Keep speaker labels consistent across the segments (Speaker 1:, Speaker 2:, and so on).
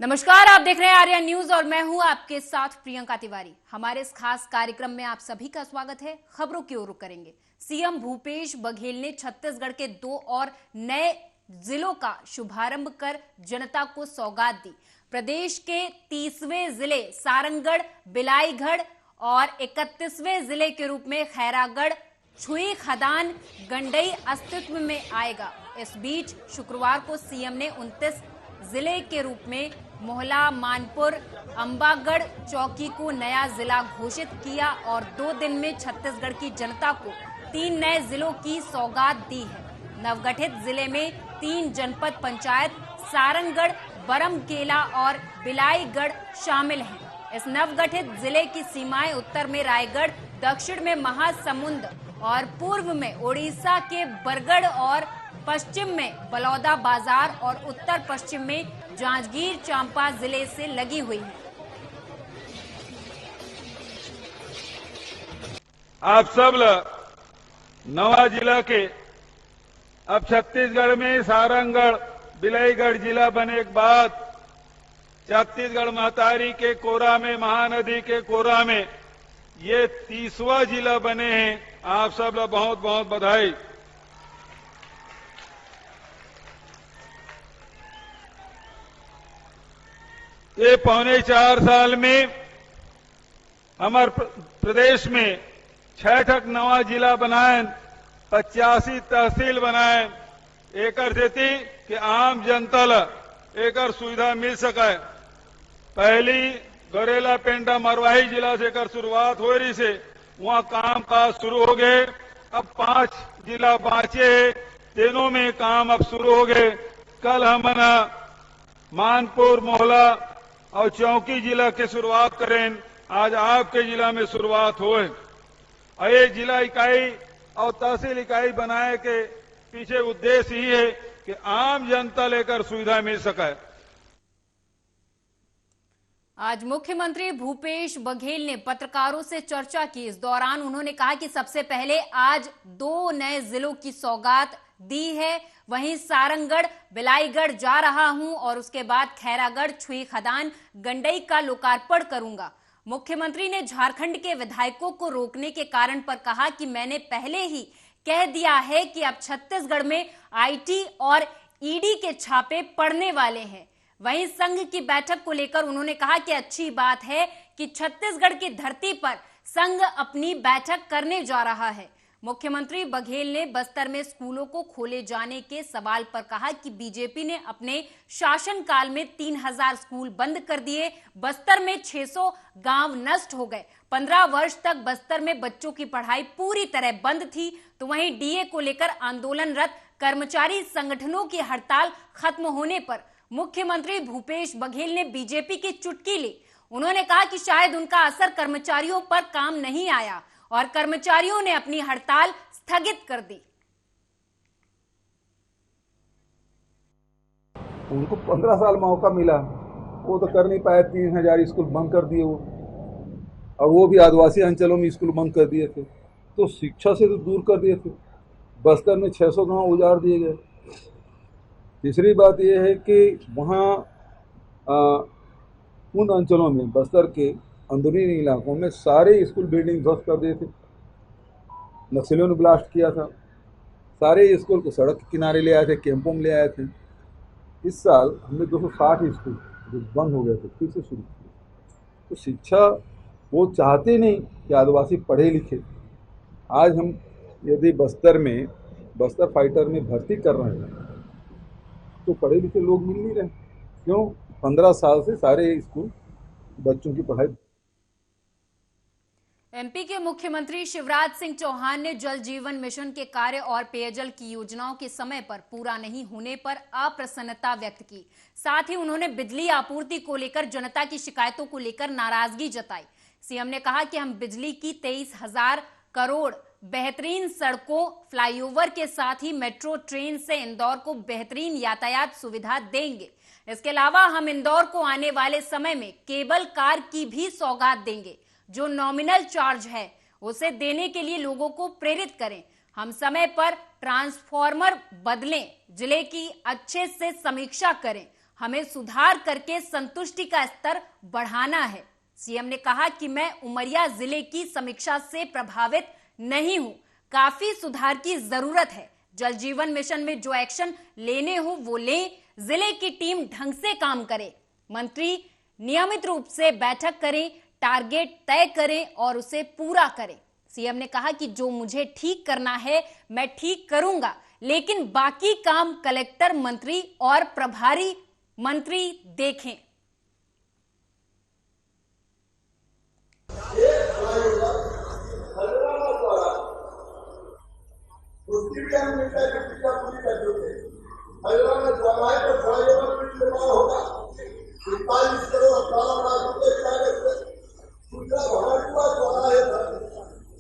Speaker 1: नमस्कार, आप देख रहे हैं आर्या न्यूज और मैं हूं आपके साथ प्रियंका तिवारी। हमारे इस खास कार्यक्रम में आप सभी का स्वागत है। खबरों की ओर रुख करेंगे। सीएम भूपेश बघेल ने छत्तीसगढ़ के 2 और नए जिलों का शुभारंभ कर जनता को सौगात दी। प्रदेश के 30वें जिले सारंगढ़, बिलाईगढ़ और 31वें जिले के रूप में खैरागढ़, छुई खदान, गंडई अस्तित्व में आएगा। इस बीच शुक्रवार को सीएम ने 29 जिले के रूप में मोहला, मानपुर, अंबागढ़ चौकी को नया जिला घोषित किया और 2 दिन में छत्तीसगढ़ की जनता को 3 नए जिलों की सौगात दी है। नवगठित जिले में 3 जनपद पंचायत सारंगढ़, बरमकेला और बिलाईगढ़ शामिल हैं। इस नवगठित जिले की सीमाएं उत्तर में रायगढ़, दक्षिण में महासमुंद और पूर्व में ओडिशा के बरगढ़ और पश्चिम में बलौदा बाजार और उत्तर पश्चिम में जांजगीर चांपा जिले से लगी हुई है।
Speaker 2: आप सब नवा जिला के अब छत्तीसगढ़ में सारंगढ़, बिलाईगढ़ जिला बने के बाद छत्तीसगढ़ महतारी के कोरा में, महानदी के कोरा में ये 30वां जिला बने हैं। आप सब बहुत बहुत बधाई। ये 3.25 साल में हमारे प्रदेश में 6 नवा जिला बनाए, 85 तहसील बनाए। एकर देती कि आम जनता ला एकर सुविधा मिल सके। पहली गरेला, पेंडा, मरवाही जिला से एकर शुरुआत हो रही से वहां काम काज शुरू हो गए। अब 5 जिला बाँचे, तीनों में काम अब शुरू हो गए। कल हमने मानपुर, मोहला और चौकी जिला की शुरुआत करें। आज आपके जिला में शुरुआत होए। ये जिला इकाई और तहसील इकाई बनाए के पीछे उद्देश्य ही है कि आम जनता लेकर सुविधा मिल सके।
Speaker 1: आज मुख्यमंत्री भूपेश बघेल ने पत्रकारों से चर्चा की। इस दौरान उन्होंने कहा कि सबसे पहले आज 2 नए जिलों की सौगात दी है, वहीं सारंगढ़, बिलाईगढ़ जा रहा हूं और उसके बाद खैरागढ़, छुई खदान, गंडई का लोकार्पण करूंगा। मुख्यमंत्री ने झारखंड के विधायकों को रोकने के कारण पर कहा कि मैंने पहले ही कह दिया है कि अब छत्तीसगढ़ में आईटी और ईडी के छापे पड़ने वाले हैं। वहीं संघ की बैठक को लेकर उन्होंने कहा कि अच्छी बात है कि छत्तीसगढ़ की धरती पर संघ अपनी बैठक करने जा रहा है। मुख्यमंत्री बघेल ने बस्तर में स्कूलों को खोले जाने के सवाल पर कहा कि बीजेपी ने अपने शासनकाल में 3000 स्कूल बंद कर दिए, बस्तर में 600 गांव नष्ट हो गए। 15 वर्ष तक बस्तर में बच्चों की पढ़ाई पूरी तरह बंद थी। तो वहीं डीए को लेकर आंदोलनरत कर्मचारी संगठनों की हड़ताल खत्म होने पर मुख्यमंत्री भूपेश बघेल ने बीजेपी की चुटकी ली। उन्होंने कहा कि शायद उनका असर कर्मचारियों पर काम नहीं आया और कर्मचारियों ने अपनी हड़ताल स्थगित कर दी।
Speaker 3: उनको 15 साल मौका मिला, वो तो कर नहीं पाए। 3000 स्कूल बंद कर दिए वो, और वो भी आदिवासी अंचलों में स्कूल बंद कर दिए थे। तो शिक्षा से तो दूर कर दिए थे। बस्तर में 600 गांव उजाड़ दिए गए। तीसरी बात यह है कि वहाँ उन अंचलों में, बस्तर के अंदरूनी इलाकों में सारे स्कूल बिल्डिंग ध्वस्त कर दिए थे। नक्सलियों ने ब्लास्ट किया था। सारे स्कूल को सड़क के किनारे ले आए थे, कैंपों में ले आए थे। इस साल हमने 260 स्कूल जो बंद हो गए थे फिर से शुरू किए। तो शिक्षा वो चाहते नहीं कि आदिवासी पढ़े लिखे। आज हम यदि बस्तर फाइटर में भर्ती कर रहे हैं तो पढ़े लिखे लोग मिल नहीं रहे। क्यों? 15 साल से सारे स्कूल बच्चों की पढ़ाई।
Speaker 1: एमपी के मुख्यमंत्री शिवराज सिंह चौहान ने जल जीवन मिशन के कार्य और पेयजल की योजनाओं के समय पर पूरा नहीं होने पर अप्रसन्नता व्यक्त की। साथ ही उन्होंने बिजली आपूर्ति को लेकर जनता की शिकायतों को लेकर नाराजगी जताई। सीएम ने कहा कि हम बिजली की 23,000 करोड़, बेहतरीन सड़कों, फ्लाईओवर के साथ ही मेट्रो ट्रेन से इंदौर को बेहतरीन यातायात सुविधा देंगे। इसके अलावा हम इंदौर को आने वाले समय में केबल कार की भी सौगात देंगे। जो नॉमिनल चार्ज है उसे देने के लिए लोगों को प्रेरित करें। हम समय पर ट्रांसफॉर्मर बदलें, जिले की अच्छे से समीक्षा करें। हमें सुधार करके संतुष्टि का स्तर बढ़ाना है। सीएम ने कहा कि मैं उमरिया जिले की समीक्षा से प्रभावित नहीं हूं, काफी सुधार की जरूरत है। जल जीवन मिशन में जो एक्शन लेने हो वो लें, जिले की टीम ढंग से काम करे। मंत्री नियमित रूप से बैठक करें, टारगेट तय करें और उसे पूरा करें। सीएम ने कहा कि जो मुझे ठीक करना है मैं ठीक करूंगा, लेकिन बाकी काम कलेक्टर, मंत्री और प्रभारी मंत्री देखें।
Speaker 4: उसकी भी हम मिलता है कि पूरी कर देते हैं। हरियाणा में जवाई पर फ्लाईओवर ब्रिज निर्माण होगा, 45 करोड़ 18 लाख रुपए की लागत से। दूसरा भवानीपुर चौराहे पर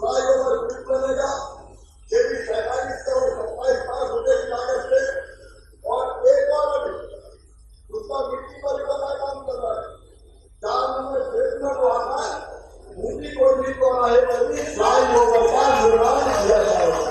Speaker 4: फ्लाईओवर ब्रिज बनेगा, ये भी 47 करोड़ 27 लाख रुपए की लागत से। और एक और उसका मिट्टी पर का काम कर रहा है। 4 नंबर फेज में वो आता है, ऊटी कोटली चौराहे पर भी फ्लाईओवर का निर्माण किया जाएगा।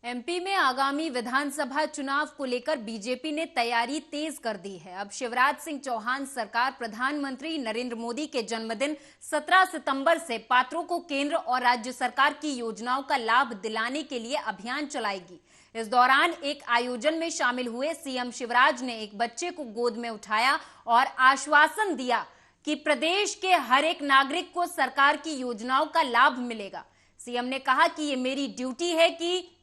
Speaker 1: एमपी में आगामी विधानसभा चुनाव को लेकर बीजेपी ने तैयारी तेज कर दी है। अब शिवराज सिंह चौहान सरकार प्रधानमंत्री नरेंद्र मोदी के जन्मदिन 17 सितंबर से पात्रों को केंद्र और राज्य सरकार की योजनाओं का लाभ दिलाने के लिए अभियान चलाएगी। इस दौरान एक आयोजन में शामिल हुए सीएम शिवराज ने एक बच्चे को गोद में उठाया और आश्वासन दिया कि प्रदेश के हर एक नागरिक को सरकार की योजनाओं का लाभ मिलेगा। सीएम ने कहा कि ये मेरी ड्यूटी है कि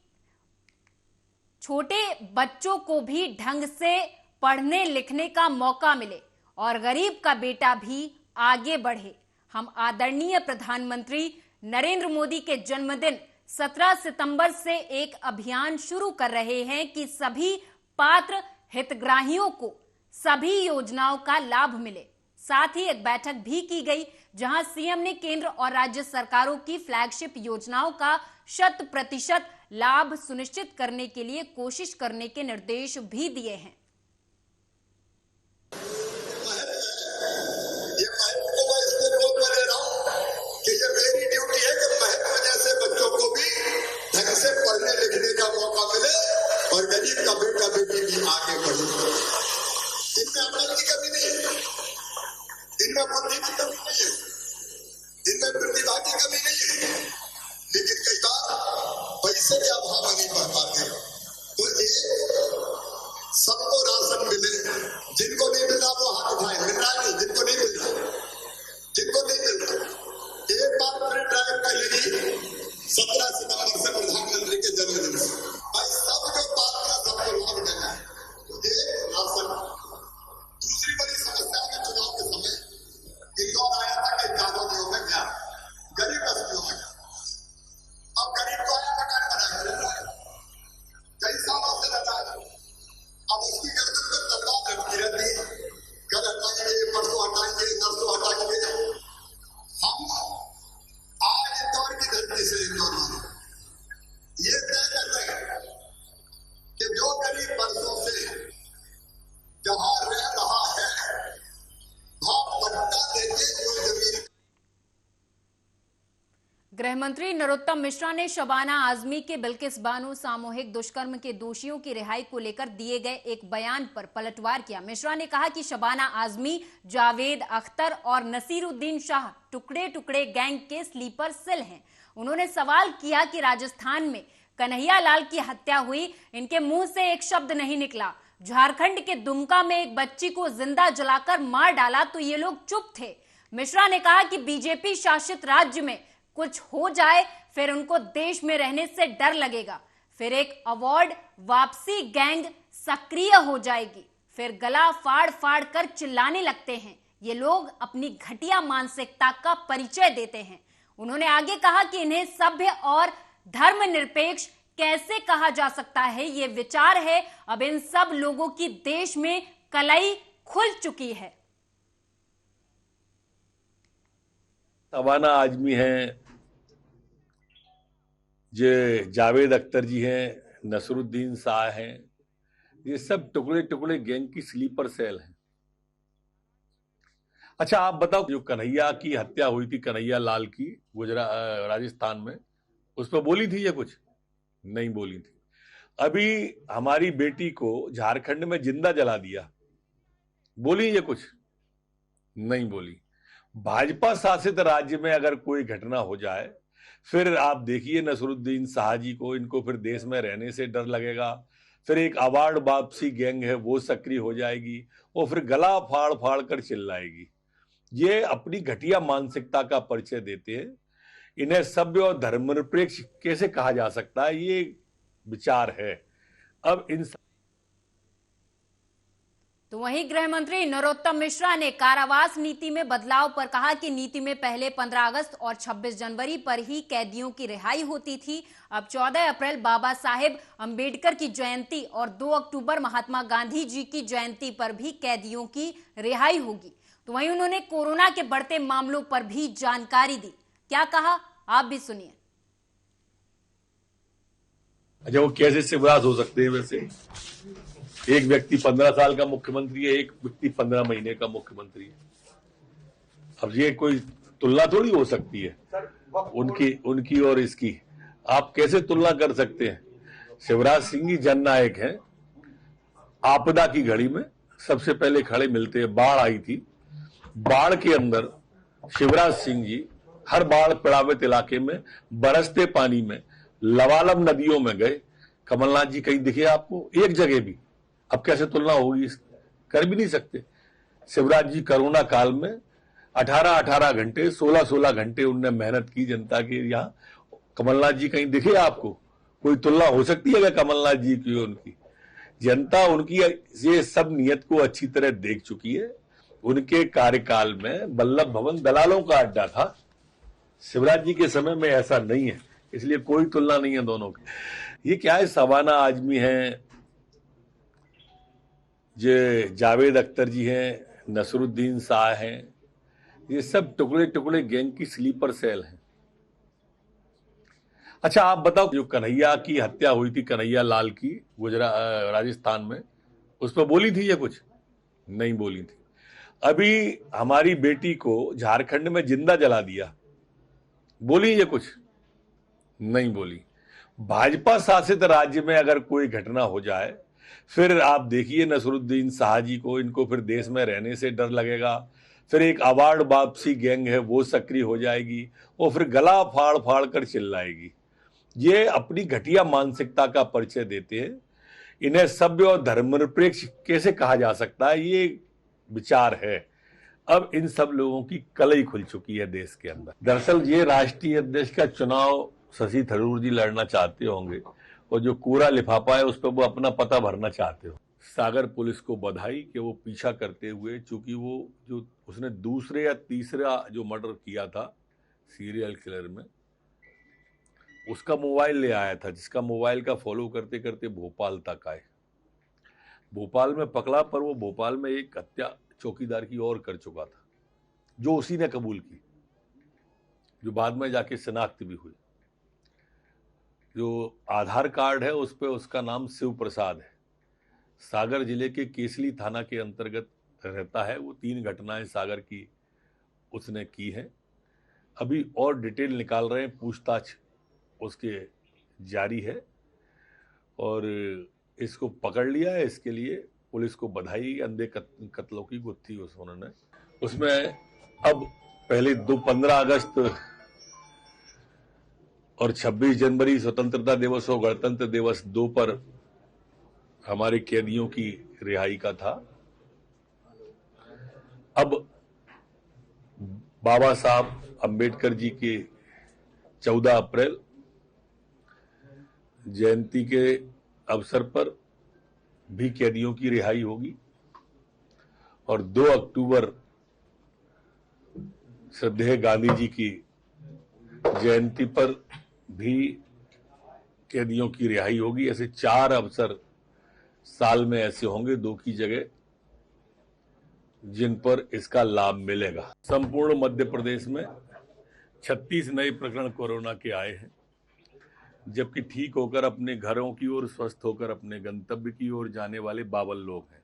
Speaker 1: छोटे बच्चों को भी ढंग से पढ़ने लिखने का मौका मिले और गरीब का बेटा भी आगे बढ़े। हम आदरणीय प्रधानमंत्री नरेंद्र मोदी के जन्मदिन 17 सितंबर से एक अभियान शुरू कर रहे हैं कि सभी पात्र हितग्राहियों को सभी योजनाओं का लाभ मिले। साथ ही एक बैठक भी की गई जहां सीएम ने केंद्र और राज्य सरकारों की फ्लैगशिप योजनाओं का 100% लाभ सुनिश्चित करने के लिए कोशिश करने के निर्देश भी दिए हैं।
Speaker 4: पढ़ने लिखने का मौका मिले और गरीब का बेटा बेटी भी आगे बढ़े। इनमें अमल की कमी नहीं है, इनमें बुद्धि की कमी नहीं है, इनमें प्रतिभा की कमी नहीं है, लेकिन कई बार पैसे के अभाव में नहीं पढ़ पाते। तो एक सबको राशन मिले, जिनको नहीं मिला वो हाथ उठाए। मिल रहा नहीं, जिनको नहीं मिल रहा, जिनको नहीं मिल रहा एक बार फ्री ड्राइव करेगी 17 सितंबर से प्रधानमंत्री के जन्मदिन से। भाई सब जो पात्र सबको लाभ देना है। एक राशन। दूसरी बड़ी समस्या में चुनाव के समय इंदौर आया था कि जादवदेव में क्या गरीब बस्तियों में क्या। अब गरीब को आया मकान बना कर रहा है, कई सालों से रहता है। अब उसकी गर्दन पर तलवार रखी रहती है, कल हटाएंगे, परसों हटाएंगे, नरसों हटाएंगे। हम आज इंदौर की धरती से ये तय कर रहे हैं कि जो गरीब वर्षों से जहां रह रहा है वहां पट्टा देके कोई जमीन।
Speaker 1: गृह मंत्री नरोत्तम मिश्रा ने शबाना आजमी के बिल्किस बानो सामूहिक दुष्कर्म के दोषियों की रिहाई को लेकर दिए गए एक बयान पर पलटवार किया। मिश्रा ने कहा कि शबाना आजमी, जावेद अख्तर और नसीरुद्दीन शाह टुकड़े टुकड़े गैंग के स्लीपर सेल हैं। उन्होंने सवाल किया कि राजस्थान में कन्हैया लाल की हत्या हुई, इनके मुंह से एक शब्द नहीं निकला। झारखंड के दुमका में एक बच्ची को जिंदा जलाकर मार डाला तो ये लोग चुप थे। मिश्रा ने कहा कि बीजेपी शासित राज्य में कुछ हो जाए फिर उनको देश में रहने से डर लगेगा, फिर एक अवार्ड वापसी गैंग सक्रिय हो जाएगी, फिर गला फाड़ फाड़ कर चिल्लाने लगते हैं। ये लोग अपनी घटिया मानसिकता का परिचय देते हैं। उन्होंने आगे कहा कि इन्हें सभ्य और धर्मनिरपेक्ष कैसे कहा जा सकता है, ये विचार है। अब इन सब लोगों की देश में कलई खुल चुकी है।
Speaker 5: सवाना आदमी हैं, जे जावेद अख्तर जी हैं, नसरुद्दीन शाह हैं, ये सब टुकड़े टुकड़े गैंग की स्लीपर सेल हैं। अच्छा आप बताओ, जो कन्हैया की हत्या हुई थी, कन्हैया लाल की राजस्थान में, उस पर बोली थी ये कुछ? नहीं बोली थी। अभी हमारी बेटी को झारखंड में जिंदा जला दिया, बोली ये कुछ? नहीं बोली। भाजपा शासित राज्य में अगर कोई घटना हो जाए, फिर आप देखिए नसरुद्दीन शाह जी को, इनको फिर देश में रहने से डर लगेगा, फिर एक अवार्ड वापसी गैंग है वो सक्रिय हो जाएगी, वो फिर गला फाड़ फाड़ कर चिल्लाएगी। ये अपनी घटिया मानसिकता का परिचय देते हैं। इन्हें सभ्य और धर्मनिरपेक्ष कैसे कहा जा सकता है, ये विचार है। अब इन
Speaker 1: तो वहीं गृह मंत्री नरोत्तम मिश्रा ने कारावास नीति में बदलाव पर कहा कि नीति में पहले 15 अगस्त और 26 जनवरी पर ही कैदियों की रिहाई होती थी। अब 14 अप्रैल बाबा साहेब अंबेडकर की जयंती और 2 अक्टूबर महात्मा गांधी जी की जयंती पर भी कैदियों की रिहाई होगी। तो वहीं उन्होंने कोरोना के बढ़ते मामलों पर भी जानकारी दी। क्या कहा, आप भी सुनिए।
Speaker 5: अच्छा, वो कैसे शिवराज हो सकते हैं? वैसे एक व्यक्ति 15 साल का मुख्यमंत्री है, एक व्यक्ति 15 महीने का मुख्यमंत्री है। अब ये कोई तुलना थोड़ी हो सकती है उनकी और इसकी। आप कैसे तुलना कर सकते हैं? शिवराज सिंह जी जननायक हैं। आपदा की घड़ी में सबसे पहले खड़े मिलते हैं। बाढ़ आई थी, बाढ़ के अंदर शिवराज सिंह जी हर बाढ़ प्रभावित इलाके में बरसते पानी में लबालब नदियों में गए। कमलनाथ जी कहीं दिखे आपको? एक जगह भी। अब कैसे तुलना होगी? कर भी नहीं सकते। शिवराज जी कोरोना काल में 18-18 घंटे 16-16 घंटे उनने मेहनत की जनता के यहाँ। कमलनाथ जी कहीं दिखे आपको? कोई तुलना हो सकती है क्या कमलनाथ जी की? उनकी जनता उनकी ये सब नियत को अच्छी तरह देख चुकी है। उनके कार्यकाल में वल्लभ भवन दलालों का अड्डा था। शिवराज जी के समय में ऐसा नहीं है, इसलिए कोई तुलना नहीं है दोनों की। ये क्या है, सवाना आदमी हैं, जे जावेद अख्तर जी हैं, नसरुद्दीन शाह हैं, ये सब टुकड़े टुकड़े गैंग की स्लीपर सेल हैं। अच्छा आप बताओ, जो कन्हैया की हत्या हुई थी, कन्हैया लाल की राजस्थान में, उस पर बोली थी ये कुछ? नहीं बोली थी। अभी हमारी बेटी को झारखंड में जिंदा जला दिया, बोली ये कुछ? नहीं बोली। भाजपा शासित राज्य में अगर कोई घटना हो जाए, फिर आप देखिए नसरुद्दीन शाह जी को, इनको फिर देश में रहने से डर लगेगा, फिर एक अवार्ड वापसी गैंग है वो सक्रिय हो जाएगी, वो फिर गला फाड़ फाड़ कर चिल्लाएगी। ये अपनी घटिया मानसिकता का परिचय देते हैं। इन्हें सभ्य और धर्मनिरपेक्ष कैसे कहा जा सकता है, ये विचार है। अब इन सब लोगों की कलई खुल चुकी है देश के अंदर। दरअसल ये राष्ट्रीय अध्यक्ष का चुनाव शशि थरूर जी लड़ना चाहते होंगे, और जो कूड़ा लिफाफा है उस पर वो अपना पता भरना चाहते हो। सागर पुलिस को बधाई कि वो पीछा करते हुए, चूंकि वो जो उसने दूसरे या तीसरा जो मर्डर किया था सीरियल किलर में, उसका मोबाइल ले आया था, जिसका मोबाइल का फॉलो करते करते भोपाल तक आए। भोपाल में पकड़ा, पर वो भोपाल में एक हत्या चौकीदार की और कर चुका था, जो उसी ने कबूल की, जो बाद में जाके शिनाख्त भी हुई। जो आधार कार्ड है उस पर उसका नाम शिव प्रसाद है। सागर जिले के केसली थाना के अंतर्गत रहता है। वो 3 घटनाएं सागर की उसने की है। अभी और डिटेल निकाल रहे हैं, पूछताछ उसके जारी है, और इसको पकड़ लिया है। इसके लिए पुलिस को बधाई। अंधे कत्लों की गुत्थी उन्होंने उसमें। अब पहले 15 अगस्त और 26 जनवरी स्वतंत्रता दिवस और गणतंत्र दिवस 2 पर हमारे कैदियों की रिहाई का था। अब बाबा साहब अंबेडकर जी के 14 अप्रैल जयंती के अवसर पर भी कैदियों की रिहाई होगी, और 2 अक्टूबर श्रद्धेय गांधी जी की जयंती पर भी कैदियों की रिहाई होगी। ऐसे 4 अवसर साल में ऐसे होंगे, 2 की जगह, जिन पर इसका लाभ मिलेगा। संपूर्ण मध्य प्रदेश में 36 नए प्रकरण कोरोना के आए हैं, जबकि ठीक होकर अपने घरों की ओर, स्वस्थ होकर अपने गंतव्य की ओर जाने वाले 52 लोग हैं।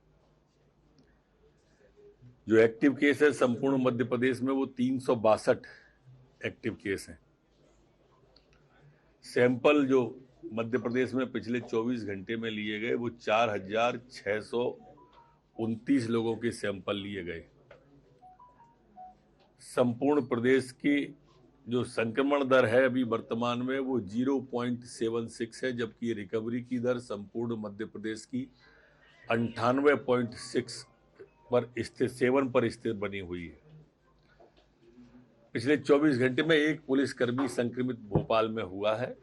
Speaker 5: जो एक्टिव केस है संपूर्ण मध्य प्रदेश में वो 362 एक्टिव केस हैं। सैंपल जो मध्य प्रदेश में पिछले 24 घंटे में लिए गए वो 4,629 लोगों के सैंपल लिए गए। संपूर्ण प्रदेश की जो संक्रमण दर है अभी वर्तमान में वो 0.76 है, जबकि रिकवरी की दर संपूर्ण मध्य प्रदेश की 98.6 पर स्थिर 7 पर स्थिर बनी हुई है। पिछले 24 घंटे में एक पुलिसकर्मी संक्रमित भोपाल में हुआ है।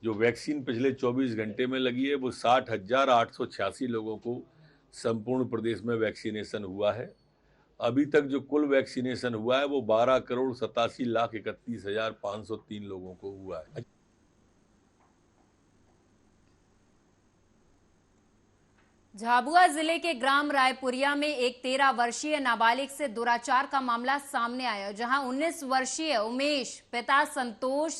Speaker 5: जो वैक्सीन पिछले 24 घंटे में लगी है वो 60,886 लोगों को संपूर्ण प्रदेश में वैक्सीनेशन हुआ है। अभी तक जो कुल वैक्सीनेशन हुआ है वो 12,87,31,503 लोगों को हुआ है।
Speaker 1: झाबुआ जिले के ग्राम रायपुरिया में एक 13 वर्षीय नाबालिग से दुराचार का मामला सामने आया, जहां 19 वर्षीय उमेश पिता संतोष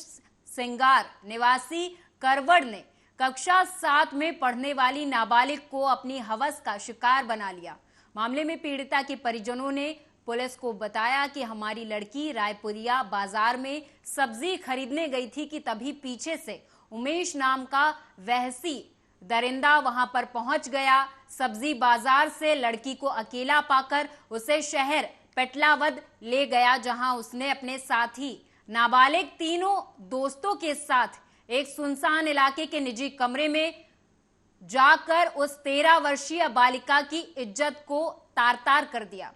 Speaker 1: सिंगार निवासी करवड़ ने कक्षा 7 में पढ़ने वाली नाबालिग को अपनी हवस का शिकार बना लिया। मामले में पीड़िता के परिजनों ने पुलिस को बताया कि हमारी लड़की रायपुरिया बाजार में सब्जी खरीदने गई थी कि तभी पीछे से उमेश नाम का वहसी दरिंदा वहां पर पहुंच गया। सब्जी बाजार से लड़की को अकेला पाकर उसे शहर पेटलावद ले गया, जहां उसने अपने साथी नाबालिग तीनों दोस्तों के साथ एक सुनसान इलाके के निजी कमरे में जाकर उस 13 वर्षीय बालिका की इज्जत को तार-तार कर दिया।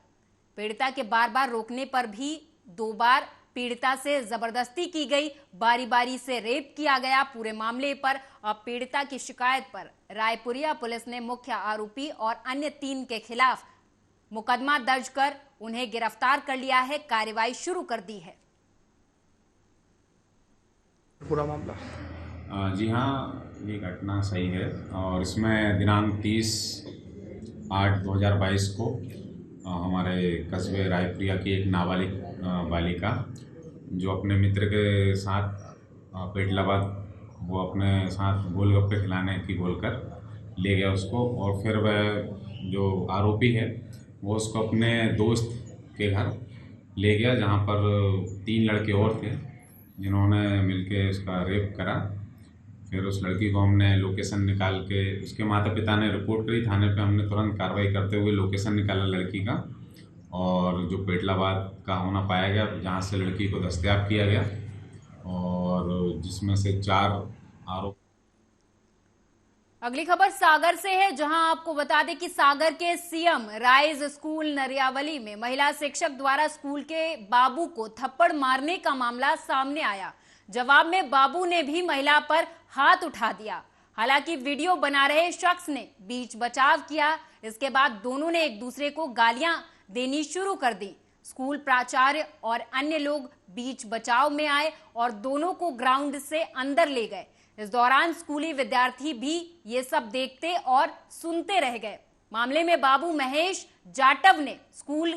Speaker 1: पीड़िता के बार बार रोकने पर भी 2 बार पीड़िता से जबरदस्ती की गई, बारी बारी से रेप किया गया। पूरे मामले पर अब पीड़िता की शिकायत पर रायपुरिया पुलिस ने मुख्य आरोपी और अन्य 3 के खिलाफ मुकदमा दर्ज कर उन्हें गिरफ्तार कर लिया है। कार्रवाई शुरू कर दी है।
Speaker 6: पूरा मामला
Speaker 7: जी हाँ, ये घटना सही है और इसमें दिनांक 30/8/2022 को हमारे कस्बे रायपुरिया की एक नाबालिग बालिका जो अपने मित्र के साथ पेटलाबाद वो अपने साथ गोलगप्पे खिलाने की बोलकर ले गया उसको, और फिर वह जो आरोपी है वो उसको अपने दोस्त के घर ले गया, जहाँ पर 3 लड़के और थे जिन्होंने मिलके उसका रेप करा। फिर उस लड़की को हमने लोकेशन निकाल के, उसके माता पिता ने रिपोर्ट करी थाने पे, हमने तुरंत कार्रवाई करते हुए लोकेशन निकाला लड़की का, और जो पेटलाबाद का होना पाया गया, जहां से लड़की को दस्तयाब किया गया, और जिसमें से 4 आरोप।
Speaker 1: अगली खबर सागर से है, जहां आपको बता दें कि सागर के सीएम राइज स्कूल नरियावली में महिला शिक्षक द्वारा स्कूल के बाबू को थप्पड़ मारने का मामला सामने आया। जवाब में बाबू ने भी महिला पर हाथ उठा दिया। हालांकि वीडियो बना रहे शख्स ने बीच बचाव किया। इसके बाद दोनों ने एक दूसरे को गालियां देनी शुरू कर दी। स्कूल प्राचार्य और अन्य लोग बीच बचाव में आए और दोनों को ग्राउंड से अंदर ले गए। इस दौरान स्कूली विद्यार्थी भी ये सब देखते और सुनते रह गए। मामले में बाबू महेश जाटव ने स्कूल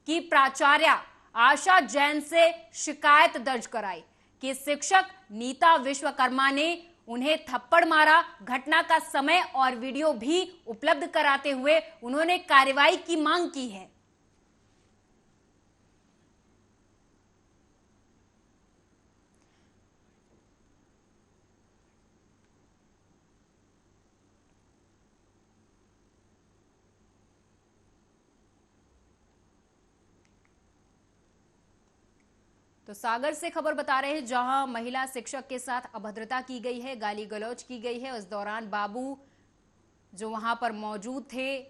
Speaker 1: की प्राचार्य आशा जैन से शिकायत दर्ज कराई कि शिक्षक नीता विश्वकर्मा ने उन्हें थप्पड़ मारा। घटना का समय और वीडियो भी उपलब्ध कराते हुए उन्होंने कार्रवाई की मांग की है। तो सागर से खबर बता रहे हैं, जहां महिला शिक्षक के साथ अभद्रता की गई है, गाली गलौज की गई है। उस दौरान बाबू जो वहां पर मौजूद थे,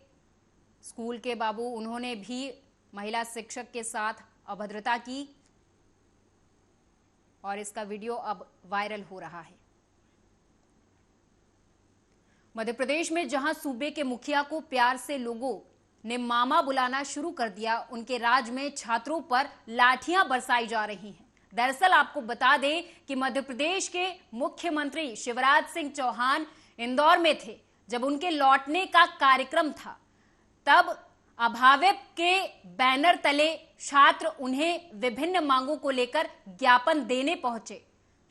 Speaker 1: स्कूल के बाबू, उन्होंने भी महिला शिक्षक के साथ अभद्रता की और इसका वीडियो अब वायरल हो रहा है। मध्य प्रदेश में जहां सूबे के मुखिया को प्यार से लोगों ने मामा बुलाना शुरू कर दिया। उनके राज में छात्रों पर लाठियां बरसाई जा रही हैं। दरअसल आपको बता दें कि मध्य प्रदेश के मुख्यमंत्री शिवराज सिंह चौहान इंदौर में थे। जब उनके लौटने का कार्यक्रम था तब अभाविप के बैनर तले छात्र उन्हें विभिन्न मांगों को लेकर ज्ञापन देने पहुंचे।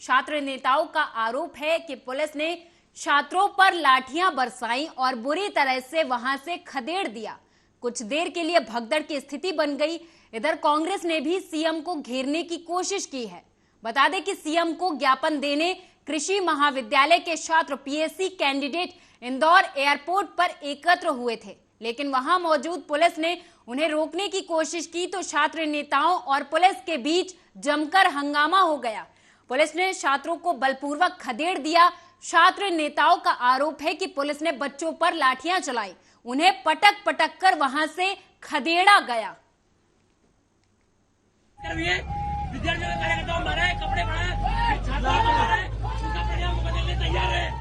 Speaker 1: छात्र नेताओं का आरोप है कि पुलिस ने छात्रों पर लाठियां बरसाई और बुरी तरह से वहां से खदेड़ दिया। कुछ देर के लिए भगदड़ की स्थिति बन गई। इधर कांग्रेस ने भी सीएम को घेरने की कोशिश की है। बता दें कि सीएम को ज्ञापन देने कृषि महाविद्यालय के छात्र पीएससी कैंडिडेट इंदौर एयरपोर्ट पर एकत्र हुए थे, लेकिन वहां मौजूद पुलिस ने उन्हें रोकने की कोशिश की तो छात्र नेताओं और पुलिस के बीच जमकर हंगामा हो गया। पुलिस ने छात्रों को बलपूर्वक खदेड़ दिया। छात्र नेताओं का आरोप है कि पुलिस ने बच्चों पर लाठियां चलाई, उन्हें पटक पटक कर वहां से खदेड़ा गया।
Speaker 6: विद्यार्थियों के कार्यकर्ताओं मारा है, कपड़े बढ़ाए, छात्रों को मारा है, उनका परिणाम बदलने तैयार है।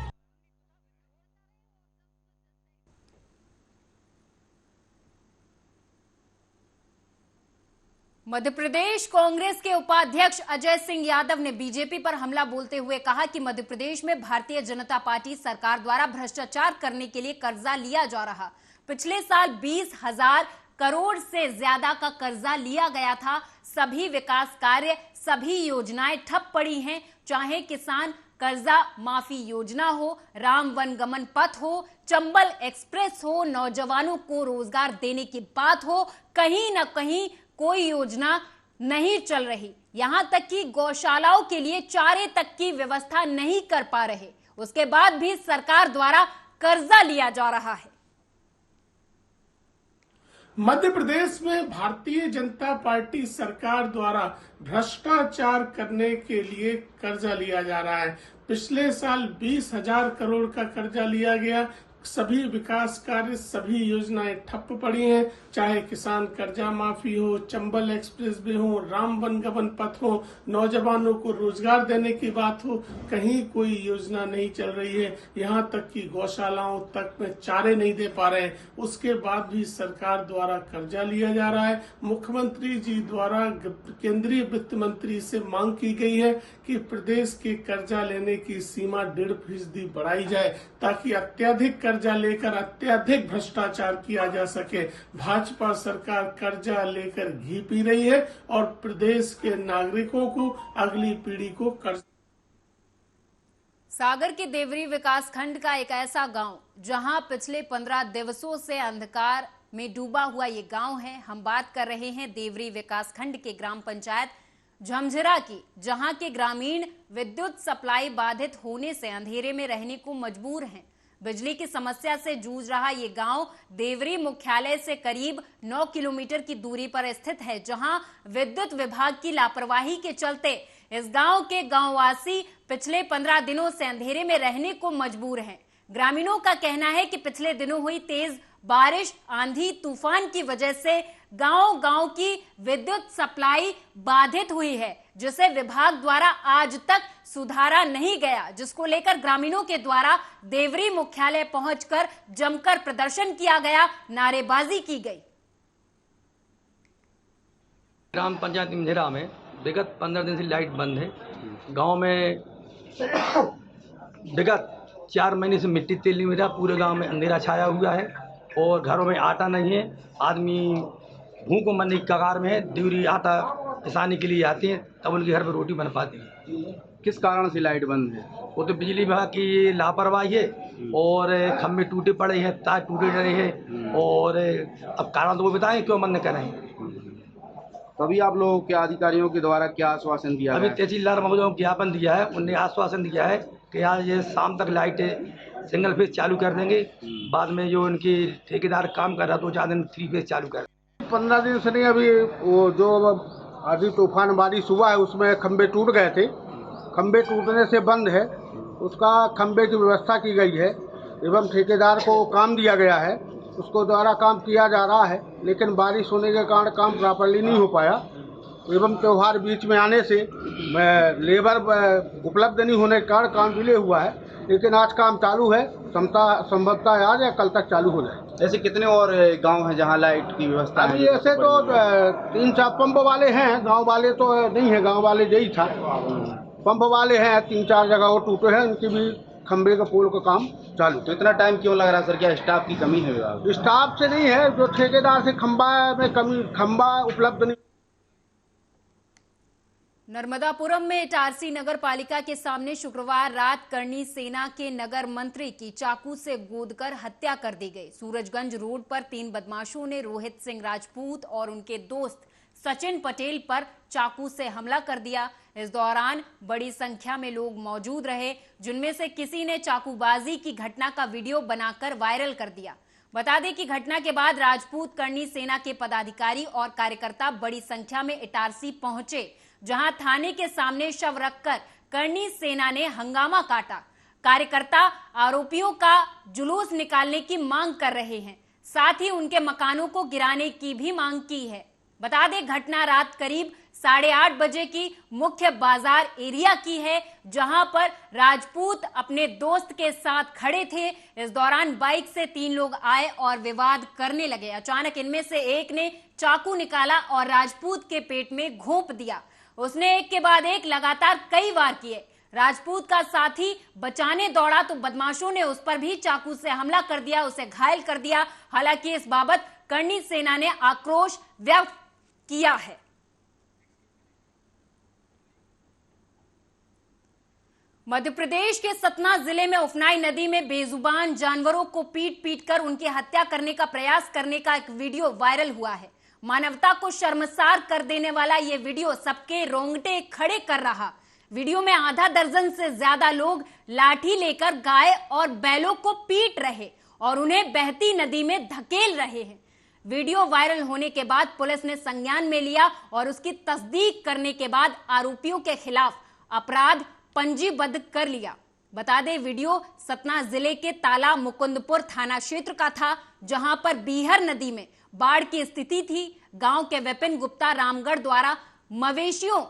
Speaker 1: मध्य प्रदेश कांग्रेस के उपाध्यक्ष अजय सिंह यादव ने बीजेपी पर हमला बोलते हुए कहा कि मध्य प्रदेश में भारतीय जनता पार्टी सरकार द्वारा भ्रष्टाचार करने के लिए कर्जा लिया जा रहा। पिछले साल 20,000 करोड़ से ज्यादा का कर्जा लिया गया था। सभी विकास कार्य, सभी योजनाएं ठप पड़ी हैं, चाहे किसान कर्जा माफी योजना हो, राम वन गमन पथ हो, चंबल एक्सप्रेस हो, नौजवानों को रोजगार देने की बात हो, कहीं न कहीं कोई योजना नहीं चल रही। यहां तक कि गौशालाओं के लिए चारे तक की व्यवस्था नहीं कर पा रहे। उसके बाद भी सरकार द्वारा कर्जा लिया जा रहा है।
Speaker 8: मध्य प्रदेश में भारतीय जनता पार्टी सरकार द्वारा भ्रष्टाचार करने के लिए कर्जा लिया जा रहा है। पिछले साल 20,000 करोड़ का कर्जा लिया गया। सभी विकास कार्य, सभी योजनाएं ठप पड़ी हैं, चाहे किसान कर्जा माफी हो, चंबल एक्सप्रेस वे हो, राम वन गमन पथ हो, नौजवानों को रोजगार देने की बात हो, कहीं कोई योजना नहीं चल रही है। यहां तक कि गौशालाओं तक में चारे नहीं दे पा रहे हैं। उसके बाद भी सरकार द्वारा कर्जा लिया जा रहा है। मुख्यमंत्री जी द्वारा केंद्रीय वित्त मंत्री से मांग की गई है कि प्रदेश के कर्जा लेने की सीमा 1.5% बढ़ाई जाए, ताकि अत्यधिक कर्जा लेकर अत्यधिक भ्रष्टाचार किया जा सके। भाजपा सरकार कर्जा लेकर घी पी रही है और प्रदेश के नागरिकों को, अगली पीढ़ी को कर्ज।
Speaker 1: सागर के देवरी विकास खंड का एक ऐसा गांव जहां पिछले 15 दिवसों से अंधकार में डूबा हुआ ये गांव है। हम बात कर रहे हैं देवरी विकास खंड के ग्राम पंचायत झमझरा की, जहां के ग्रामीण विद्युत सप्लाई बाधित होने से अंधेरे में रहने को मजबूर हैं। बिजली की समस्या से जूझ रहा ये गांव देवरी मुख्यालय से करीब 9 किलोमीटर की दूरी पर स्थित है, जहां विद्युत विभाग की लापरवाही के चलते इस गांव के गांववासी पिछले 15 दिनों से अंधेरे में रहने को मजबूर हैं। ग्रामीणों का कहना है कि पिछले दिनों हुई तेज बारिश, आंधी तूफान की वजह से गांव-गांव की विद्युत सप्लाई बाधित हुई है, जिसे विभाग द्वारा आज तक सुधारा नहीं गया, जिसको लेकर ग्रामीणों के द्वारा देवरी मुख्यालय पहुंचकर जमकर प्रदर्शन किया गया, नारेबाजी की गई।
Speaker 9: ग्राम पंचायत झमझरा में विगत 15 दिन से लाइट बंद है। गांव में विगत 4 महीने से मिट्टी तेल नहीं मिला। पूरे गांव में अंधेरा छाया हुआ है और घरों में आटा नहीं है। आदमी भूख मरने की कगार में है। दूरी आटा पिसाने के लिए आते हैं, तब उनके घर पर रोटी बन पाती है।
Speaker 10: किस कारण से लाइट बंद है?
Speaker 9: वो तो बिजली विभाग की लापरवाही है और खंभे टूटे पड़े हैं, तार टूटे रहे हैं और अब कारण तो वो बताएं क्यों बंद करें।
Speaker 10: तभी आप लोगों के अधिकारियों के द्वारा क्या आश्वासन दिया?
Speaker 9: अभी तहसीलदार महोदय को ज्ञापन दिया है। उन्हें आश्वासन दिया है कि आज ये शाम तक लाइट सिंगल फेज चालू कर देंगे। बाद में जो उनकी ठेकेदार काम कर रहा तो 4 दिन 3 फेज चालू कर।
Speaker 10: 15 दिन से नहीं, अभी वो जो आधी तूफान बारिश हुआ है उसमें खंभे टूट गए थे। खंभे टूटने से बंद है, उसका खंभे की व्यवस्था की गई है एवं ठेकेदार को काम दिया गया है, उसको द्वारा काम किया जा रहा है, लेकिन बारिश होने के कारण काम प्रॉपर्ली नहीं हो पाया एवं त्यौहार बीच में आने से लेबर उपलब्ध नहीं होने के कारण काम डिले हुआ है। लेकिन आज काम चालू है, संभवतः आज या कल तक चालू हो जाए।
Speaker 11: ऐसे कितने और गांव हैं जहां लाइट की व्यवस्था है?
Speaker 10: अभी ऐसे तो 3-4 पंप वाले हैं, गांव वाले तो नहीं है, गांव वाले यही था, पंप वाले हैं 3-4 जगह और टूटे हैं, उनकी भी खंबे का पोल का काम चालू।
Speaker 11: तो इतना टाइम क्यों लग रहा है सर? क्या स्टाफ की कमी है?
Speaker 10: स्टाफ से नहीं है, जो ठेकेदार से खंबा उपलब्ध नहीं।
Speaker 1: नर्मदापुरम में इटारसी नगर पालिका के सामने शुक्रवार रात करनी सेना के नगर मंत्री की चाकू से गोदकर हत्या कर दी गई। सूरजगंज रोड पर 3 बदमाशों ने रोहित सिंह राजपूत और उनके दोस्त सचिन पटेल पर चाकू से हमला कर दिया। इस दौरान बड़ी संख्या में लोग मौजूद रहे, जिनमें से किसी ने चाकूबाजी की घटना का वीडियो बनाकर वायरल कर दिया। बता दें कि घटना के बाद राजपूत करनी सेना के पदाधिकारी और कार्यकर्ता बड़ी संख्या में इटारसी पहुंचे, जहां थाने के सामने शव रखकर करनी सेना ने हंगामा काटा। कार्यकर्ता आरोपियों का जुलूस निकालने की मांग कर रहे हैं, साथ ही उनके मकानों को गिराने की भी मांग की है। बता दें घटना रात करीब 8:30 बजे की मुख्य बाजार एरिया की है, जहां पर राजपूत अपने दोस्त के साथ खड़े थे। इस दौरान बाइक से 3 लोग आए और विवाद करने लगे। अचानक इनमें से एक ने चाकू निकाला और राजपूत के पेट में घोंप दिया। उसने एक के बाद एक लगातार कई वार किए। राजपूत का साथी बचाने दौड़ा तो बदमाशों ने उस पर भी चाकू से हमला कर दिया, उसे घायल कर दिया। हालांकि इस बाबत करनी सेना ने आक्रोश व्यक्त किया है। मध्य प्रदेश के सतना जिले में उफनाई नदी में बेजुबान जानवरों को पीट कर उनकी हत्या करने का प्रयास करने का एक वीडियो वायरल हुआ है। मानवता को शर्मसार कर देने वाला यह वीडियो सबके रोंगटे खड़े कर रहा। वीडियो में आधा दर्जन से ज्यादा लोग लाठी लेकर गाय और बैलों को पीट रहे और उन्हें बहती नदी में धकेल रहे हैं। वीडियो वायरल होने के बाद पुलिस ने संज्ञान में लिया और उसकी तस्दीक करने के बाद आरोपियों के खिलाफ अपराध पंजीबद्ध कर लिया। बता दें वीडियो सतना जिले के ताला मुकुंदपुर थाना क्षेत्र का था, जहां पर बीहर नदी में बाढ़ की स्थिति थी। गांव के विपिन गुप्ता रामगढ़ द्वारा मवेशियों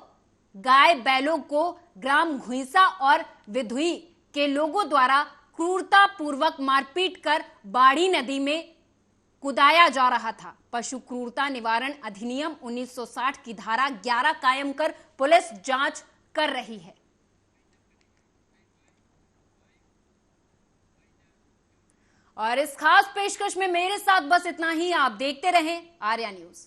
Speaker 1: गाय बैलों को ग्राम घुईसा और विधुई के लोगों द्वारा क्रूरता पूर्वक मारपीट कर बाढ़ी नदी में कुदाया जा रहा था। पशु क्रूरता निवारण अधिनियम 1960 की धारा 11 कायम कर पुलिस जांच कर रही है। और इस खास पेशकश में मेरे साथ बस इतना ही। आप देखते रहें आर्या न्यूज।